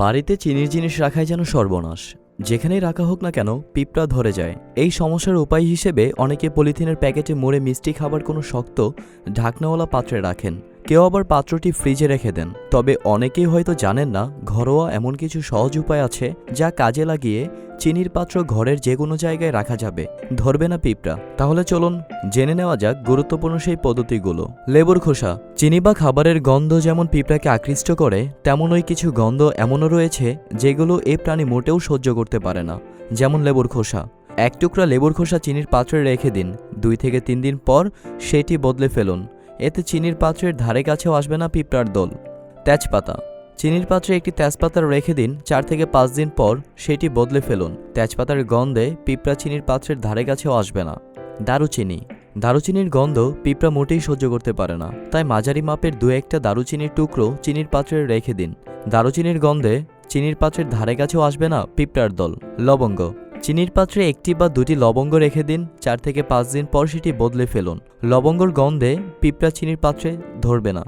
বাড়িতে চিনির জিনিস রাখাই যেন সর্বনাশ। যেখানেই রাখা হোক না কেন পিঁপড়া ধরে যায়। এই সমস্যার উপায় হিসেবে অনেকে পলিথিনের প্যাকেটে মুড়ে মিষ্টি খাবার কোনো শক্ত ঢাকনাওয়ালা পাত্রে রাখেন, কেউ আবার পাত্রটি ফ্রিজে রেখে দেন। তবে অনেকেই হয়তো জানেন না ঘরোয়া এমন কিছু সহজ উপায় আছে যা কাজে লাগিয়ে চিনির পাত্র ঘরের যে কোনো জায়গায় রাখা যাবে, ধরবে না পিঁপড়া। তাহলে চলুন জেনে নেওয়া যাক গুরুত্বপূর্ণ সেই পদ্ধতিগুলো। লেবুর খোসা। চিনি বা খাবারের গন্ধ যেমন পিঁপড়াকে আকৃষ্ট করে, তেমনই কিছু গন্ধ এমনও রয়েছে যেগুলো এই প্রাণী মোটেও সহ্য করতে পারে না, যেমন লেবুর খোসা। এক টুকরা লেবুর খোসা চিনির পাত্রে রেখে দিন, 2 থেকে 3 দিন পর সেটি বদলে ফেলুন। এতে চিনির পাত্রের ধারে কাছেও আসবে না পিঁপড়ার দল। তেজপাতা। চিনির পাত্রে একটি তেজপাতা রেখে দিন, 4 থেকে 5 দিন পর সেটি বদলে ফেলুন। তেজপাতার গন্ধে পিঁপড়া চিনির পাত্রের ধারে কাছেও আসবে না। দারুচিনি। দারুচিনির গন্ধ পিঁপড়া মোটেই সহ্য করতে পারে না, তাই মাঝারি মাপের 2-1টা দারুচিনির টুকরো চিনির পাত্রে রেখে দিন। দারুচিনির গন্ধে চিনির পাত্রের ধারে কাছেও আসবে না পিঁপড়ার দল। লবঙ্গ। চিনির পাত্রে 1টি বা 2টি লবঙ্গ রেখে দিন, 4 থেকে 5 দিন পর সেটি বদলে ফেলুন। লবঙ্গর গন্ধে পিঁপড়া চিনির পাত্রে ধরবে না।